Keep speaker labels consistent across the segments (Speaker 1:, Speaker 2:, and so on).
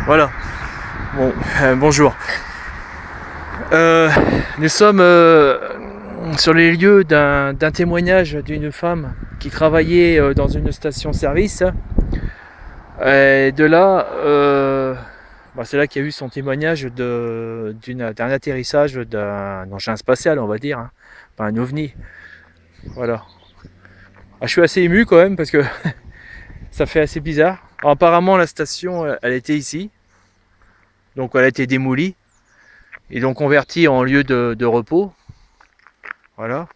Speaker 1: Voilà. Bon, bonjour. Nous sommes sur les lieux d'un témoignage d'une femme qui travaillait dans une station-service. Et de là, c'est là qu'il y a eu son témoignage d'un atterrissage d'un engin spatial, on va dire, hein, pas un ovni. Voilà. Je suis assez ému quand même parce que ça fait assez bizarre. Alors, apparemment, la station, elle était ici, donc elle a été démolie et donc convertie en lieu de repos. Voilà.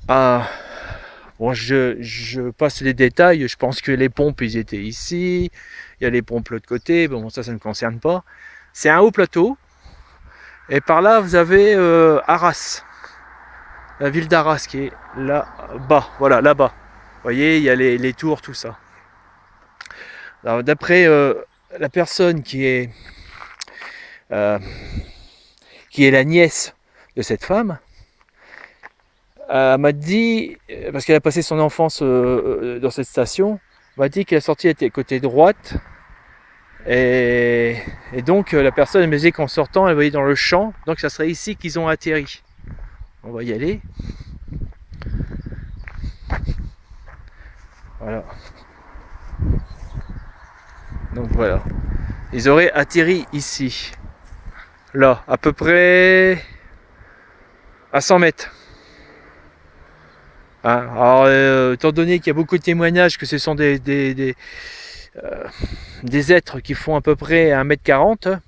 Speaker 1: Ah, bon, je passe les détails. Je pense que les pompes, ils étaient ici. Il y a les pompes de l'autre côté. Bon, ça ne me concerne pas. C'est un haut plateau. Et par là, vous avez Arras. La ville d'Arras qui est là-bas. Voilà, là-bas. Vous voyez, il y a les tours, tout ça. Alors, d'après la personne euh, qui est la nièce de cette femme, m'a dit, parce qu'elle a passé son enfance dans cette station, m'a dit que la sortie était côté droite. Et donc la personne me disait qu'en sortant, elle voyait dans le champ, donc ça serait ici qu'ils ont atterri. On va y aller. Voilà. Donc voilà. Ils auraient atterri ici. Là, à peu près à 100 mètres. Hein, alors, étant donné qu'il y a beaucoup de témoignages que ce sont des êtres qui font à peu près 1m40,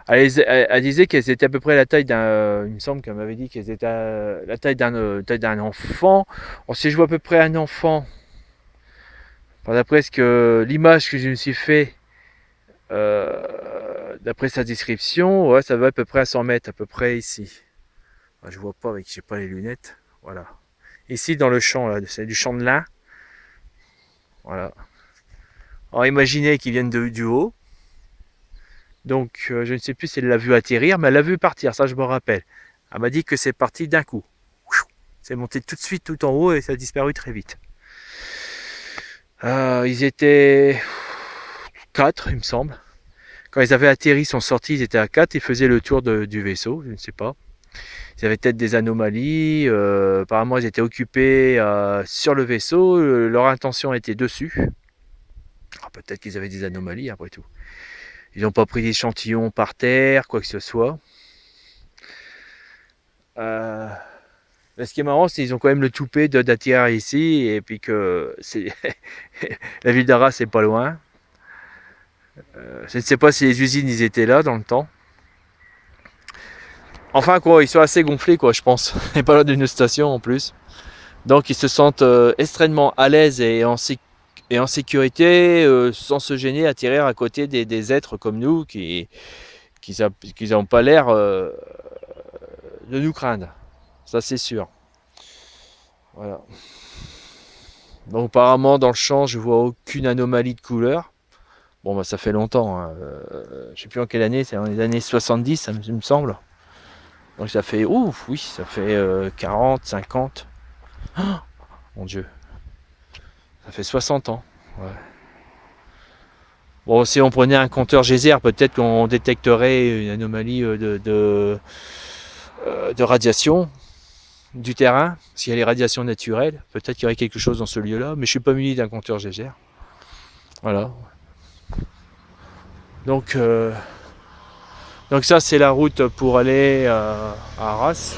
Speaker 1: elle disait qu'elles étaient à peu près la taille d'un. Il me semble qu'elle m'avait dit qu'elles étaient la taille d'un enfant. Alors, si je vois à peu près un enfant, enfin, d'après l'image que je me suis fait, d'après sa description, ouais, ça va à peu près à 100 mètres, à peu près ici. Enfin, je vois pas avec, j'ai pas les lunettes. Voilà. Ici dans le champ, là, c'est du champ de lin. Voilà. Alors imaginez qu'ils viennent du haut. Donc je ne sais plus si elle l'a vu atterrir, mais elle l'a vu partir, ça je me rappelle. Elle m'a dit que c'est parti d'un coup. C'est monté tout de suite tout en haut et ça a disparu très vite. Ils étaient 4, il me semble. Quand ils avaient atterri, ils sont sortis, ils étaient à 4, ils faisaient le tour du vaisseau, je ne sais pas. Ils avaient peut-être des anomalies, apparemment ils étaient occupés sur le vaisseau, leur intention était dessus. Peut-être qu'ils avaient des anomalies après tout. Ils n'ont pas pris d'échantillons par terre, quoi que ce soit. Ce qui est marrant, c'est qu'ils ont quand même le toupet d'atterrir ici, et puis que la ville d'Arras c'est pas loin. Je ne sais pas si les usines ils étaient là dans le temps. Enfin quoi, ils sont assez gonflés quoi, je pense. Et pas loin d'une station en plus. Donc ils se sentent extrêmement à l'aise et en sécurité, sans se gêner à atterrir à côté des êtres comme nous qui n'ont pas l'air de nous craindre. Ça c'est sûr. Voilà. Donc apparemment dans le champ je vois aucune anomalie de couleur. Bon ça fait longtemps, hein. Je sais plus en quelle année, c'est dans les années 70 ça me semble. Donc ça fait, ouf, oui, ça fait 40, 50. Oh, mon Dieu, ça fait 60 ans. Ouais. Bon, si on prenait un compteur geyser, peut-être qu'on détecterait une anomalie de radiation du terrain. S'il y a les radiations naturelles, peut-être qu'il y aurait quelque chose dans ce lieu-là, mais je ne suis pas muni d'un compteur geyser. Voilà. Donc ça, c'est la route pour aller à Arras.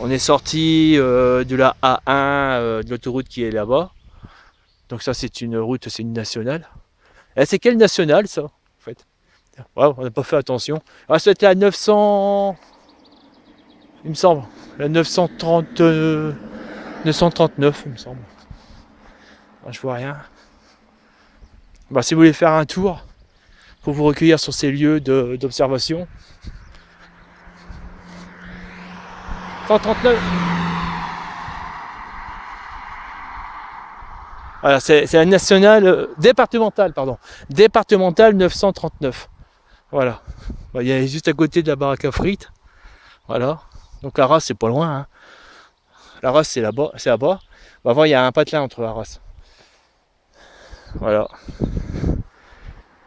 Speaker 1: On est sorti de la A1, de l'autoroute qui est là-bas. Donc ça, c'est une route, c'est une nationale. Et c'est quelle nationale, ça, en fait? Ouais, on n'a pas fait attention. Ah, c'était la 900... Il me semble. La 930... 939, il me semble. Ah, je vois rien. Si vous voulez faire un tour, pour vous recueillir sur ces lieux d'observation. 139. Voilà, c'est la nationale départementale, pardon. Départementale 939. Voilà. Il est juste à côté de la baraque à frites. Voilà. Donc Arras, c'est pas loin. Hein. Arras, c'est là-bas. C'est là-bas. On va voir, il y a un patelin entre Arras. Voilà.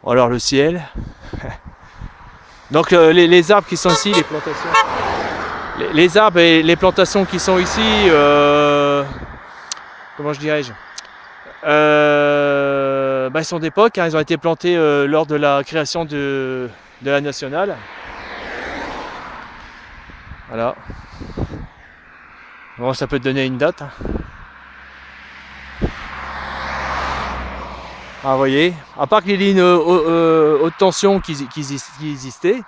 Speaker 1: Alors le ciel. Donc les arbres qui sont ici, les plantations. Les arbres et les plantations qui sont ici, comment je dirais-je, ils sont d'époque, hein, ils ont été plantés lors de la création de la nationale. Voilà. Bon, ça peut te donner une date. Hein. Ah, vous voyez, à part que les lignes haute tension qui existaient.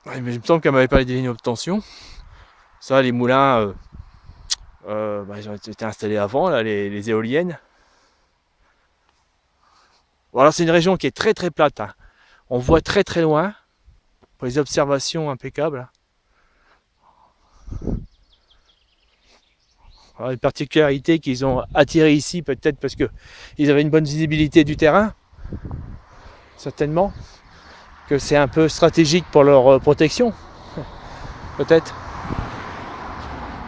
Speaker 1: Ouais, mais il me semble qu'elle m'avait parlé des lignes haute tension. Ça, les moulins, ils ont été installés avant, là, les éoliennes. Voilà, c'est une région qui est très très plate. Hein. On voit très très loin. Pour les observations impeccables. Alors, une particularité qu'ils ont attiré ici, peut-être parce qu'ils avaient une bonne visibilité du terrain, certainement, que c'est un peu stratégique pour leur protection, peut-être.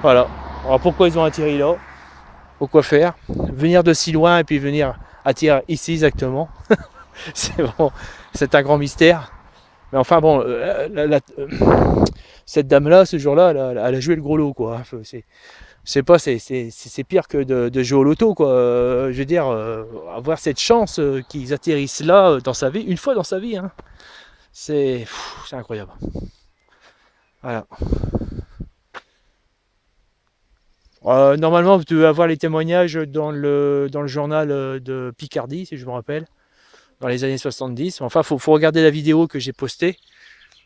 Speaker 1: Voilà. Alors pourquoi ils ont atterri là? Pourquoi faire? Venir de si loin et puis venir atterrir ici exactement. C'est un grand mystère. Mais enfin bon, cette dame-là, ce jour-là, elle a joué le gros lot, quoi. C'est pire que de jouer au loto, quoi. Je veux dire, avoir cette chance qu'ils atterrissent là dans sa vie, une fois dans sa vie, hein, c'est incroyable. Voilà. Normalement, vous devez avoir les témoignages dans le journal de Picardie, si je me rappelle, dans les années 70. Enfin, faut regarder la vidéo que j'ai postée.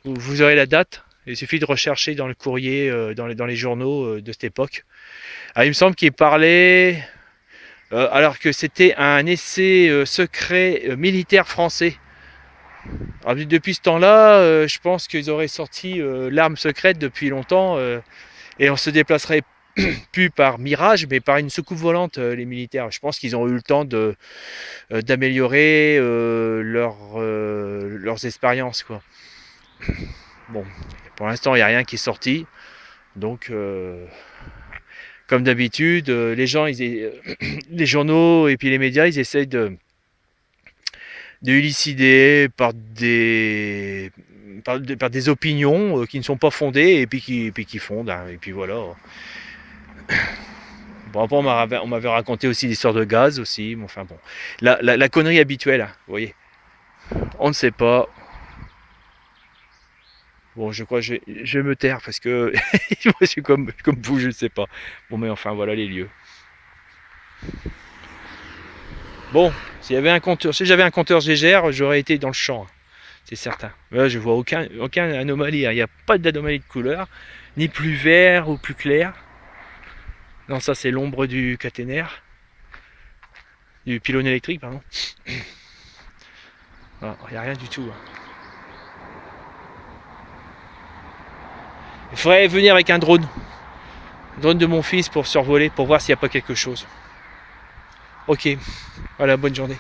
Speaker 1: Vous aurez la date. Il suffit de rechercher dans le courrier, dans les journaux de cette époque. Alors, il me semble qu'il parlait, alors que c'était un essai secret militaire français. Alors, depuis ce temps-là, je pense qu'ils auraient sorti l'arme secrète depuis longtemps et on se déplacerait plus par mirage, mais par une soucoupe volante, les militaires. Je pense qu'ils ont eu le temps d'améliorer leurs expériences, quoi. Bon, pour l'instant, il n'y a rien qui est sorti. Donc, comme d'habitude, les journaux et puis les médias, ils essayent de élucider par des opinions qui ne sont pas fondées et puis qui fondent. Hein, et puis voilà. Bon, après, on m'avait raconté aussi l'histoire de gaz aussi. Bon, enfin bon, la connerie habituelle, hein, vous voyez. On ne sait pas. Bon, je crois que je vais me taire parce que moi, je suis comme vous, je ne sais pas. Bon, mais enfin, voilà les lieux. Bon, si j'avais un compteur Gégère, j'aurais été dans le champ, c'est certain. Là, je vois aucun anomalie. Il n'y a pas d'anomalie de couleur, ni plus vert ou plus clair. Non, ça c'est l'ombre du caténaire, du pylône électrique, pardon. Il n'y a rien du tout. Il faudrait venir avec un drone de mon fils pour survoler, pour voir s'il n'y a pas quelque chose. Ok, voilà, bonne journée.